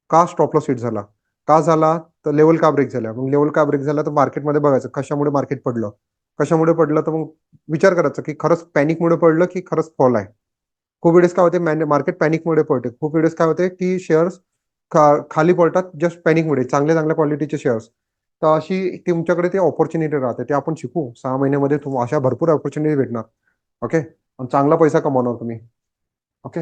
का स्टॉप लॉस हिट झाला, का झाला तर लेवल का ब्रेक झाला. मग लेवल का ब्रेक झाला तर मार्केटमध्ये बघायचं कशामुळे मार्केट पडलं. कशामुळे पडलं तर मग विचार करायचा की खरंच पॅनिकमुळे पडलं की खरंच फॉल आहे. खूप वेळेस काय होते, मार्केट पॅनिकमुळे पडते. खूप वेळेस काय होते की शेअर्स खाली पडतात जस्ट पॅनिकमुळे. चांगल्या चांगल्या क्वालिटीचे शेअर्स. तर अशी तुमच्याकडे ते ऑपॉर्च्युनिटी राहते. ते आपण शिकू. 6 महिन्यामध्ये अशा भरपूर ऑपॉर्च्युनिटी भेटणार. ओके. आणि चांगला पैसा कमावणार तुम्ही. ओके.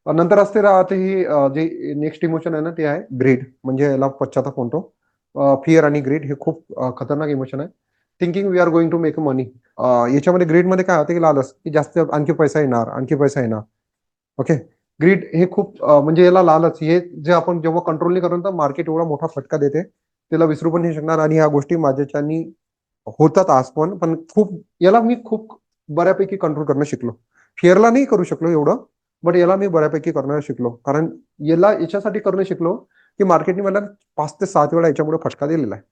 नंतर असते राहते ही जे नेक्स्ट इमोशन आहे ना, ते आहे ग्रीड. म्हणजे याला पश्चाताप म्हणतो. फिअर आणि ग्रीड हे खूप खतरनाक इमोशन आहे. Thinking we are going to make money. याच्यामध्ये ग्रीडमध्ये काय होतं की लालच, की जास्त आणखी पैसा येणार, आणखी पैसा येणार. ओके. ग्रीड हे खूप म्हणजे याला लालच, हे जे आपण जेव्हा कंट्रोल नाही करून तर मार्केट एवढा मोठा फटका देते. त्याला विसरू पण नाही शकणार. आणि ह्या गोष्टी माझ्याच्यानी होतात आज पण खूप याला मी खूप बऱ्यापैकी कंट्रोल करणं शिकलो. फिअरला नाही करू शकलो एवढं, बट याला मी बऱ्यापैकी करणं शिकलो. कारण याच्यासाठी करणं शिकलो, की मार्केटने मला 5 ते 7 वेळा याच्यामुळे फटका दिलेला आहे.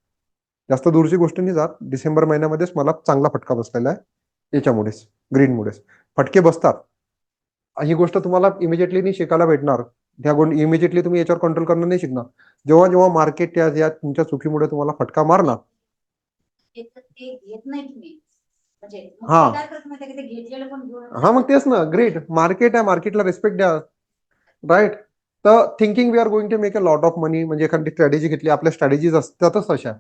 जास्त दूरची गोष्ट नाही जात. डिसेंबर महिन्यामध्येच मला चांगला फटका बसलेला आहे याच्यामुळेच, ग्रीनमुळेच. फटके बसतात. ही गोष्ट तुम्हाला इमिजिएटली नाही शिकायला भेटणार. त्या गोष्टी इमिजिएटली तुम्ही याच्यावर कंट्रोल करणं नाही शिकणार. जेव्हा जेव्हा मार्केट या तुमच्या चुकीमुळे तुम्हाला फटका मारणार. ते घेत नाही तुम्ही. म्हणजे हा. काय करत माहिती की ते घेतलेलं पण घेऊन. हा मग तेच ना, ग्रेट. मार्केट आहे, मार्केटला रिस्पेक्ट द्या. राईट. तर thinking we are going to make a lot of money. म्हणजे एखादी स्ट्रॅटेजी घेतली, आपल्या स्ट्रॅटेजीज असतातच अशा,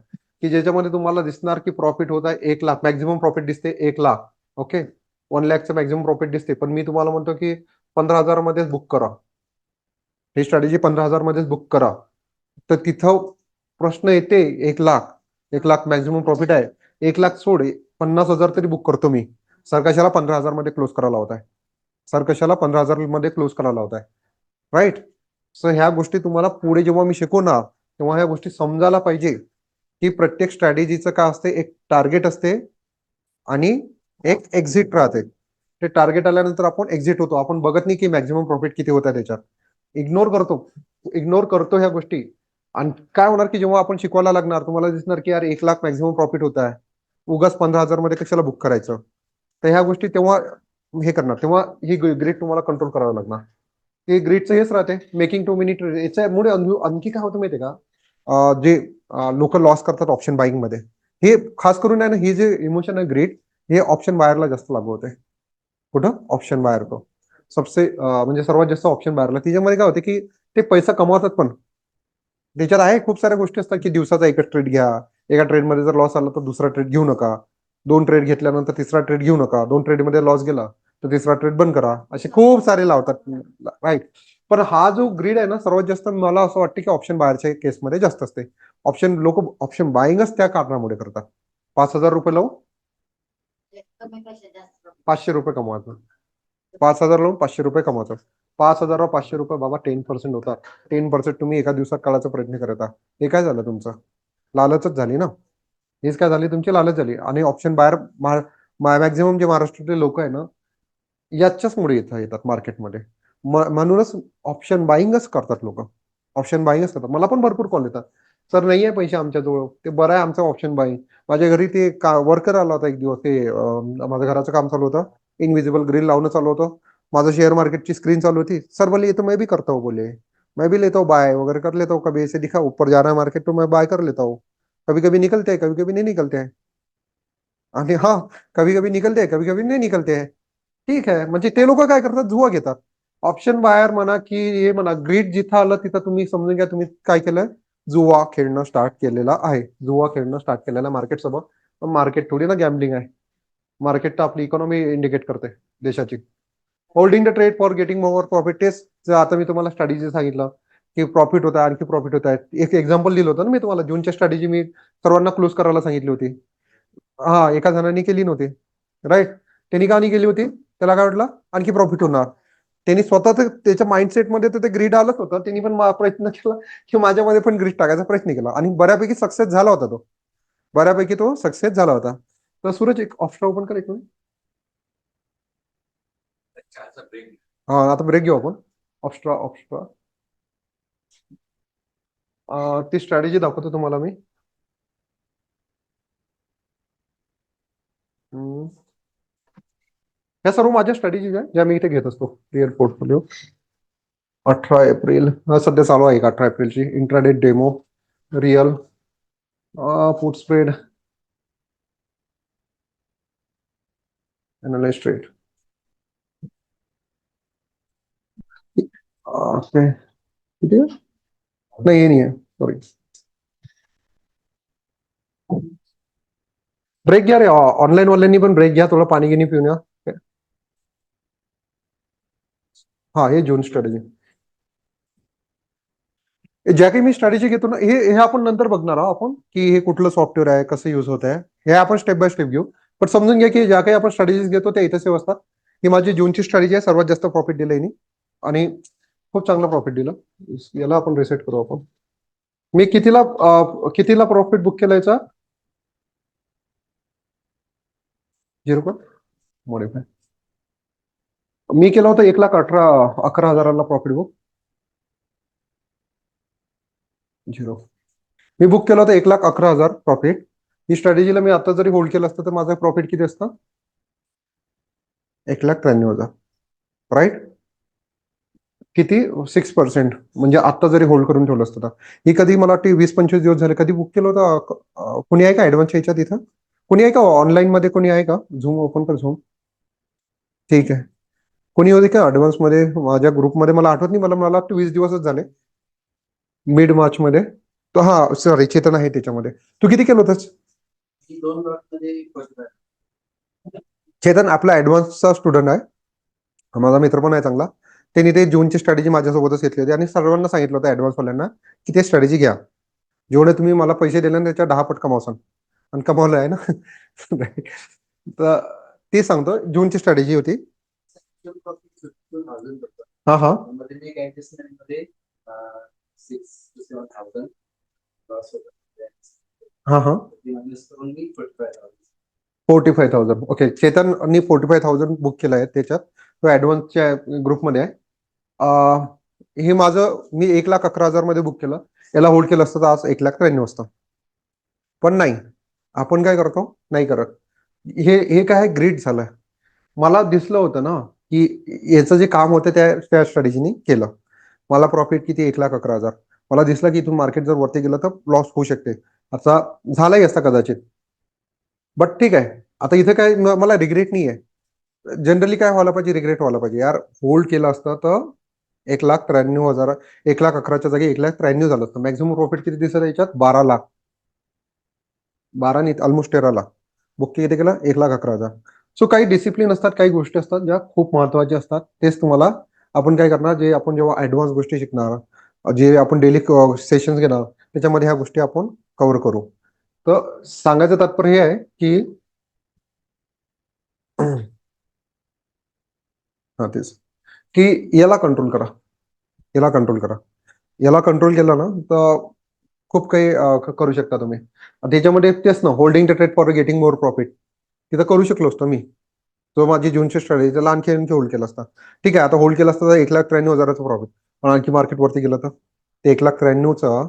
की ज्याच्यामध्ये तुम्हाला दिसणार की प्रॉफिट होत आहे 1 लाख. मॅक्झिमम प्रॉफिट दिसते 1 लाख. ओके. 1 लाखचं मॅक्झिमम प्रॉफिट दिसते. पण मी तुम्हाला म्हणतो की 15,000 मध्येच बुक करा. ही स्ट्रॅटेजी 15,000 मध्येच बुक करा. तर तिथं प्रश्न येते 1 लाख. 1 लाख मॅक्झिमम प्रॉफिट आहे. 1 लाख सोड, 50,000 तरी बुक करतो मी. सर कशाला 15,000 मध्ये क्लोज करायला होत आहे. सर कशाला 15,000 मध्ये क्लोज करायला होत आहे. राईट. सो ह्या गोष्टी तुम्हाला पुढे जेव्हा मी शिकवणार, तेव्हा ह्या गोष्टी समजायला पाहिजे की प्रत्येक स्ट्रॅटेजीचं काय असते, एक टार्गेट असते आणि एक एक्झिट राहते. ते टार्गेट आल्यानंतर आपण एक्झिट होतो, आपण बघत नाही की मॅक्झिमम प्रॉफिट किती होत आहे त्याच्यात, इग्नोर करतो ह्या गोष्टी. आणि काय होणार की जेव्हा आपण शिकवायला लागणार तुम्हाला दिसणार की यार 1 लाख मॅक्झिमम प्रॉफिट होत आहे, उगाच 15,000 मध्ये कशाला बुक करायचं. तर ह्या गोष्टी तेव्हा हे करणार, तेव्हा ही ग्रीड तुम्हाला कंट्रोल करावं लागणार. ते ग्रीडचं हेच राहते, मेकिंग टू मिनिट. याच्यामुळे आणखी काय होतं माहितीये का, जे लोक लॉस करतात ऑप्शन बाईंग मध्ये, हे खास करून आहे ना, हे जे इमोशन आहे ग्रीड, हे ऑप्शन बायरला जास्त लागू होते. कुठं ऑप्शन बायर तो म्हणजे सर्वात जास्त ऑप्शन बायरला. त्याच्यामध्ये काय होते की ते पैसा कमवतात पण. त्याच्यात आहे खूप साऱ्या गोष्टी असतात की दिवसाचा एकच ट्रेड घ्या, एका ट्रेडमध्ये जर लॉस आला तर दुसरा ट्रेड घेऊ नका, 2 ट्रेड घेतल्यानंतर तिसरा ट्रेड घेऊ नका, 2 ट्रेडमध्ये लॉस गेला तर तिसरा ट्रेड बंद करा, असे खूप सारे लावतात, राईट. पण हा जो ग्रीड आहे ना, सर्वात जास्त मला असं वाटतं की ऑप्शन बायरच्या केसमध्ये जास्त असते. लोक ऑप्शन बाईंगच त्या कारणामुळे करतात. 5,000 रुपये लावून कमी पैशात जास्त profit. 500 रुपये कमवायचं, 5,000 लावून 500 रुपये कमवायचं. 5,000 500 रुपये बाबा 10% होतात. 10% तुम्ही एका दिवसात काढायचा प्रयत्न करता, हे काय झालं तुमचं, लालचच झाली ना. हेच काय झाली, तुमची लालच झाली. आणि ऑप्शन बाहेर मॅक्झिमम जे महाराष्ट्रातले लोक आहे ना, याच्याचमुळे येतात मार्केटमध्ये. म्हणूनच ऑप्शन बाईंगच करतात लोक, ऑप्शन बाईंगच करतात. मला पण भरपूर कॉल येतात, सर नाही आहे पैसे आमच्याजवळ, ते बरं आहे आमचं ऑप्शन बाईंग. माझ्या घरी ते वर्कर आला होता एक दिवस, ते माझं घराचं काम चालू होतं, इनविजिबल ग्रिल लावणं चालू होतं, माझं शेअर मार्केटची स्क्रीन चालू होती. सर बोले ये तो मैं भी करता हूँ, बोले मैं भी लेता हूँ बाय वगैरह कर लेता हूँ, कभी ऐसे दिखा ऊपर जा रहा है मार्केट तो मैं बाय कर लेता हूँ, कभी कभी निकलते हैं कभी कभी नहीं निकलते हैं. आणि हा, कभी कभी निकलते हैं कभी कभी नहीं निकलते हैं. ठीक आहे, म्हणजे ते लोक काय करतात, जुवा घेतात. ऑप्शन बायर म्हणा की हे म्हणा, ग्रीड जिथं आलं तिथं तुम्ही समजून घ्या तुम्ही काय केलंय, जुवा खेळणं स्टार्ट केलेला आहे. जुवा खेळणं स्टार्ट केलेलं आहे मार्केट सोबत. पण मार्केट थोडी ना गॅम्बलिंग आहे, मार्केट तर आपली इकॉनॉमी इंडिकेट करते देशाची. Holding the trade for getting more profit. तेच आता मी तुम्हाला स्ट्रॅटेजी सांगितलं की प्रॉफिट होत आहे, आणखी प्रॉफिट होत आहे. एक एक्झाम्पल दिलं होतं ना मी तुम्हाला, जूनच्या स्ट्रॅटेजी मी सर्वांना क्लोज करायला सांगितली होती. हा, एका जणांनी केली नव्हती, राईट. त्यांनी का नाही केली होती, त्याला काय वाटलं आणखी प्रॉफिट होणार. त्यांनी स्वतः त्याच्या माइंडसेटमध्ये तर ते ग्रीड आलंच होतं. त्यांनी पण प्रयत्न केला की माझ्यामध्ये पण ग्रीड टाकायचा प्रयत्न केला, आणि बऱ्यापैकी सक्सेस झाला होता तो, बऱ्यापैकी तो सक्सेस झाला होता. तर सूरज एक ऑप्शन ओपन कर एक मिनिट. चहाचा break. हा, आता ब्रेक घेऊ आपण. ऑप्स्ट्रा ती स्ट्रॅटेजी दाखवतो तुम्हाला मी. ह्या सर्व माझ्या स्ट्रॅटेजीज आहे ज्या मी इथे घेत असतो. रिअल पोर्टफोलिओ 18 एप्रिल सध्या चालू आहे, 18 एप्रिलची intraday demo real put spread analyse trade. Okay, किती आहे? नाही, हे नाही आहे, सॉरी. ब्रेक घ्या रे, ऑनलाईन पण ब्रेक घ्या, थोडं पाणी गिनी पिऊन या. हा, हे जून स्ट्रॅटेजी. ज्या काही मी स्ट्रॅटेजी घेतो ना, हे आपण नंतर बघणार आहोत आपण की हे कुठलं सॉफ्टवेअर आहे, कसं युज होत आहे, हे आपण स्टेप बाय स्टेप घेऊ. पण समजून घ्या की ज्या काही आपण स्ट्रॅटेजीज घेतो त्या इथेच असतात. ही माझी जूनची स्ट्रॅटेजी आहे, सर्वात जास्त प्रॉफिट दिलं यांनी, आणि खूप चांगलं प्रॉफिट दिलं. याला आपण रिसेट करू आपण. मी कितीला प्रॉफिट बुक केलं याचा, 0 मॉडिफाय. मी केला होता 1,11,000 प्रॉफिट बुक. 0. मी बुक केला होता 1,11,000 प्रॉफिट. ही स्ट्रॅटेजीला मी आता जरी होल्ड केलं असतं तर माझं प्रॉफिट किती असतं, 1,93,000, राईट. किती, 6%. म्हणजे आता जरी होल्ड करून ठेवलं असतं तर. ही कधी मला वाटते 20-25 दिवस झाले कधी बुक केलं होतं. कोणी आहे का ऍडव्हान्स याच्यात इथं, कोणी आहे का ऑनलाईन मध्ये, कोणी आहे का? झूम ओपन कर, झूम. ठीक आहे, कोणी होते का ऍडव्हान्स मध्ये माझ्या ग्रुपमध्ये? मला आठवत नाही, मला वाटतं 20 दिवसच झाले, मिड मार्च मध्ये. तो हा, सॉरी, चेतन आहे त्याच्यामध्ये. तू किती केलं होतंस? 2 मध्ये first आहे. चेतन आपला ऍडव्हान्सचा स्टुडंट आहे, माझा मित्र पण आहे चांगला. त्यांनी ते जूनची स्ट्रॅटेजी माझ्यासोबतच घेतली होती, आणि सर्वांना सांगितलं होतं ऍडव्हान्सवाल्यांना की ते स्ट्रॅटेजी घ्या, जेवढे तुम्ही मला पैसे दिले ना त्याच्या 10 पट कमावसान. आणि कमावलं आहे ना. तर ते सांगतो, जूनची स्ट्रॅटेजी होती. Actual profit 52,000 होतं. हा हा, मध्ये मी एक adjustment मध्ये 6 to 7,000 हा हा 45,000. ओके, चेतननी 45,000 बुक केलं आहे त्याच्यात. तो ऍडव्हान्सच्या ग्रुपमध्ये आहे. हे माझं मी 1,11,000 मध्ये बुक केलं. याला होल्ड केलं असतं तर आज 1,93,000 असतं. पण नाही, आपण काय करतो, नाही करत. हे हे काय ग्रीड झालं. मला दिसलं होतं ना की याचं जे काम होतं त्या स्ट्रॅटेजीने केलं. मला प्रॉफिट किती, 1,11,000. मला दिसलं की इथून मार्केट जर वरती गेलं तर लॉस होऊ शकते. आता झालाही असता कदाचित, बट ठीक आहे. आता इथे काय मला रिग्रेट नाही आहे. जनरली काय व्हायला पाहिजे, रिग्रेट व्हायला पाहिजे यार, होल्ड केलं असतं तर 1,93,000, 1,11,000च्या जागी 1,93,000 झालं असतं. मॅक्झिमम प्रॉफिट किती दिसत याच्यात, 12 लाख. 12 नाही, ऑलमोस्ट 13 लाख. बुक किती केलं, 1,11,000. सो काही डिसिप्लिन असतात, काही गोष्टी असतात ज्या खूप महत्वाच्या असतात. तेच तुम्हाला आपण काय करणार, जे आपण जेव्हा ऍडव्हान्स गोष्टी शिकणार, जे आपण डेली सेशन्स घेणार, त्याच्यामध्ये ह्या गोष्टी आपण कव्हर करू. तर सांगायचं तात्पर्य हे आहे की हा तेच की याला कंट्रोल करा, याला कंट्रोल करा. याला कंट्रोल केलं ना तर खूप काही करू शकता तुम्ही. त्याच्यामध्ये तेच ना, holding the trade for getting more profit, तिथं करू शकलो असतो मी. तो माझी जूनची स्ट्रॅटेजी, त्याला आणखी होल्ड केला असता. ठीक आहे, आता होल्ड केला असता तर 1,93,000चं प्रॉफिट. पण आणखी मार्केट वरती गेलं तर ते 1,93,000चं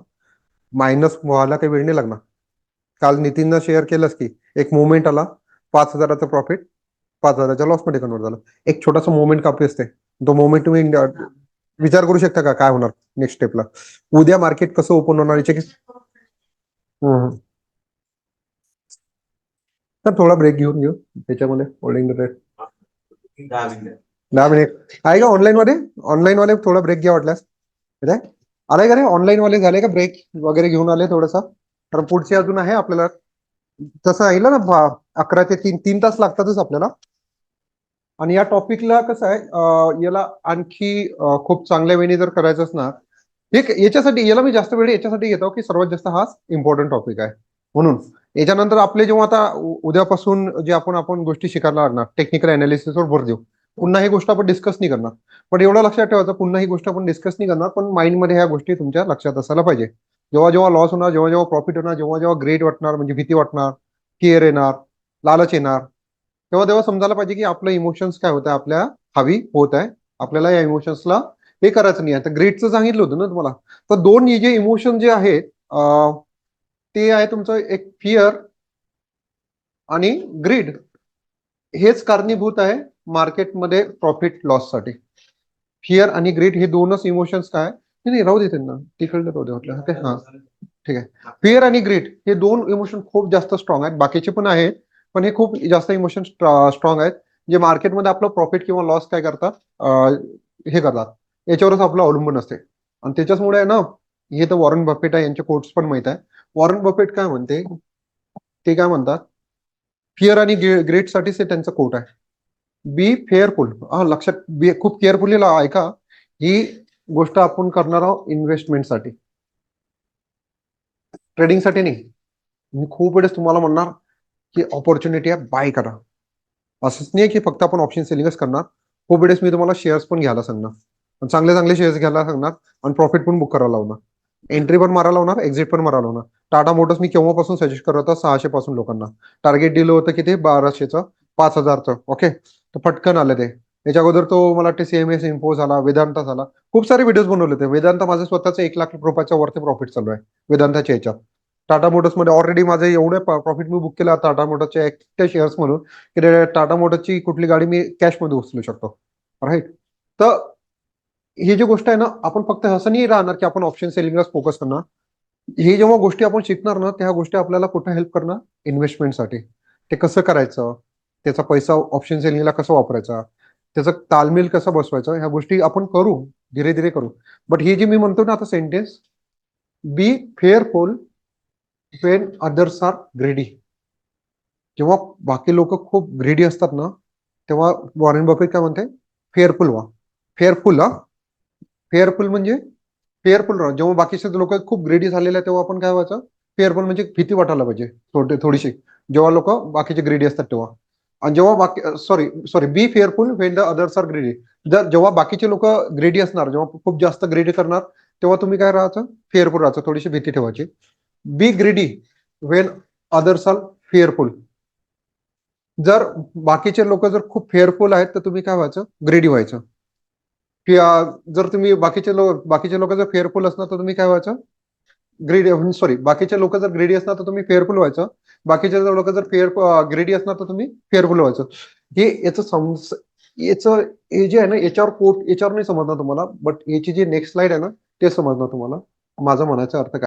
मायनस व्हायला काही वेळ नाही लागणार. काल नितीननं शेअर केलंच की एक मुवमेंट आला, 5,000चं प्रॉफिट 5,000च्या लॉसमध्ये कन्वर्ट झालं. एक छोटासा मुवमेंट कापी असते. तो मुवमेंट तुम्ही विचार करू शकता का काय होणार नेक्स्ट स्टेपला, उद्या मार्केट कसं ओपन होणार याचे. तर थोडा ब्रेक घेऊन घेऊ त्याच्यामध्ये, होल्डिंग द ट्रेड 10 मिनिट आहे का ऑनलाईन मध्ये. ऑनलाईन वाले थोडा ब्रेक घ्या वाटल्यास. इथे आलाय का रे, ऑनलाईन वाले झाले का ब्रेक वगैरे घेऊन आले थोडासा. कारण पुढचे अजून आहे आपल्याला. तसं आहे ना, 11 ते 3 तास लागतातच आपल्याला. आणि या टॉपिकला कसं आहे, याला आणखी खूप चांगल्या वेळी जर करायचं असणार, याच्यासाठी याला मी जास्त वेळ याच्यासाठी घेतो की सर्वात जास्त हा इम्पॉर्टंट टॉपिक आहे म्हणून. याच्यानंतर आपले जेव्हा आता उद्यापासून जे आपण आपण गोष्टी शिकायला लागणार, टेक्निकल अनालिसिसवर भर देऊ. पुन्हा ही गोष्ट आपण डिस्कस नाही करणार. पण एवढं लक्षात ठेवायचं, पुन्हा ही गोष्ट आपण डिस्कस नाही करणार, पण माइंडमध्ये ह्या गोष्टी तुमच्या लक्षात असायला पाहिजे. जेव्हा जेव्हा लॉस होणार, जेव्हा जेव्हा प्रॉफिट होणार, जेव्हा जेव्हा ग्रेड वाटणार म्हणजे भीती वाटणार, फिअर येणार, लालच येणार, तेव्हा तेव्हा समजायला पाहिजे की आपलं इमोशन्स काय होत आहे, आपल्या हवी होत आहे. आपल्याला या इमोशन्सला हे करायचं नाही आहे. तर ग्रेडचं सांगितलं होतं ना तुम्हाला. तर दोन हे जे इमोशन जे आहेत, ते आहे तुमचं एक फिअर आणि ग्रीड. हेच कारणीभूत आहे मार्केटमध्ये प्रॉफिट लॉस साठी. फिअर आणि ग्रीड हे दोनच इमोशन्स काय नाही, राहू दे त्यांना तिकडे राहू दे म्हटलं. ओके, हा ठीक आहे. फिअर आणि ग्रीड हे दोन इमोशन खूप जास्त स्ट्रॉंग आहेत. बाकीचे पण आहेत, पण हे खूप जास्त इमोशन स्ट्रॉंग आहेत, जे मार्केटमध्ये आपलं प्रॉफिट किंवा लॉस काय करतात, हे करतात. याच्यावरच आपलं अवलंबून असते. आणि त्याच्याचमुळे आहे ना, हे तर वॉरन बफेट आहे, यांचे कोट्स पण माहित आहे. वॉरन बफेट काय म्हणते, ते काय म्हणतात, फिअर आणि ग्रेड साठीच ते त्यांचं कोट आहे. बी फेअरफुल. हा लक्षात, बी खूप केअरफुली ऐका. ही गोष्ट आपण करणार आहोत इन्व्हेस्टमेंटसाठी, ट्रेडिंगसाठी नाही. मी खूप वेळेस तुम्हाला म्हणणार की ऑपॉर्च्युनिटी आहे, बाय करा. असंच नाही की फक्त आपण ऑप्शन सेलिंगच करणार. खूप वेळेस मी तुम्हाला शेअर्स पण घ्यायला सांगणार, चांगले चांगले शेअर्स घ्यायला सांगणार, आणि प्रॉफिट पण बुक करायला लावणार. एंट्री पण मारायला लावणार, एक्झिट पण मारायला लावणार. टाटा मोटर्स मी केव्हापासून सजेस्ट करत होता, 600 पासून लोकांना. टार्गेट दिलं होतं किती, 1,200चं, 5,000चं. ओके, तर पटकन आलं ते. याच्या अगोदर तो मला वाटते CMS इम्पोज झाला, वेदांता झाला. खूप सारे व्हिडिओज बनवले होते. वेदांता माझं स्वतःचं 1,00,000 रुपयाच्या वरती प्रॉफिट चालू आहे वेदांताच्या याच्यात. टाटा मोटर्समध्ये ऑलरेडी माझं एवढे प्रॉफिट मी बुक केलं टाटा मोटर्सच्या एकट्या शेअर्स म्हणून की टाटा मोटर्सची कुठली गाडी मी कॅशमध्ये उचलू शकतो. राईट. तर ही जी गोष्ट आहे ना, आपण फक्त असं नाही राहणार की आपण ऑप्शन सेलिंगलाच फोकस करणार. ही जेव्हा गोष्टी आपण शिकणार ना, त्या गोष्टी आपल्याला कुठे हेल्प करणार, इन्व्हेस्टमेंटसाठी. ते कसं करायचं, त्याचा पैसा ऑप्शन सेलिंगला कसं वापरायचा, त्याचा तालमेल कसा बसवायचा, ह्या गोष्टी आपण करू, धीरे धीरे करू. बट हे जे मी म्हणतो ना आता sentence, B fearful Wien others are greedy. जेव्हा बाकी लोक खूप ग्रेडी असतात ना, तेव्हा वॉरेन बफेट काय म्हणते, फेअरफुल व्हा. फेअरफुल, हा फेअरफुल म्हणजे फेअरफुल राहा. जेव्हा बाकीचे लोक खूप ग्रेडी झालेले आहेत, तेव्हा आपण काय व्हायचं, फेअरफुल म्हणजे भीती वाटायला पाहिजे थोडीशी, जेव्हा लोक बाकीचे ग्रेडी असतात तेव्हा. आणि जेव्हा बाकी sorry sorry be fearful when the others are greedy. जेव्हा बाकीचे लोक ग्रेडी असणार, जेव्हा खूप जास्त ग्रेडी करणार, तेव्हा तुम्ही काय राहायचं, फेअरफुल राहायचं, थोडीशी भीती ठेवायची. Be greedy when others are fearful. जर बाकीचे लोक जर खूप फेअरफुल आहेत तर तुम्ही काय व्हायचं, ग्रेडी व्हायचं. जर तुम्ही बाकीचे लोक जर फेअरफुल असणार तर तुम्ही काय व्हायचं, ग्रेडी. सॉरी, बाकीचे लोक जर ग्रेडी असणार तर तुम्ही फेअरफुल व्हायचं. बाकीचे लोक जर ग्रेडी असणार तर तुम्ही फेअरफुल व्हायचं. हे याचं हे जे आहे ना, याच्यावर नाही समजणार तुम्हाला, बट याची जी नेक्स्ट स्लाइड आहे ना, ते समजणार तुम्हाला. माझा म्हणायचा अर्थ काय.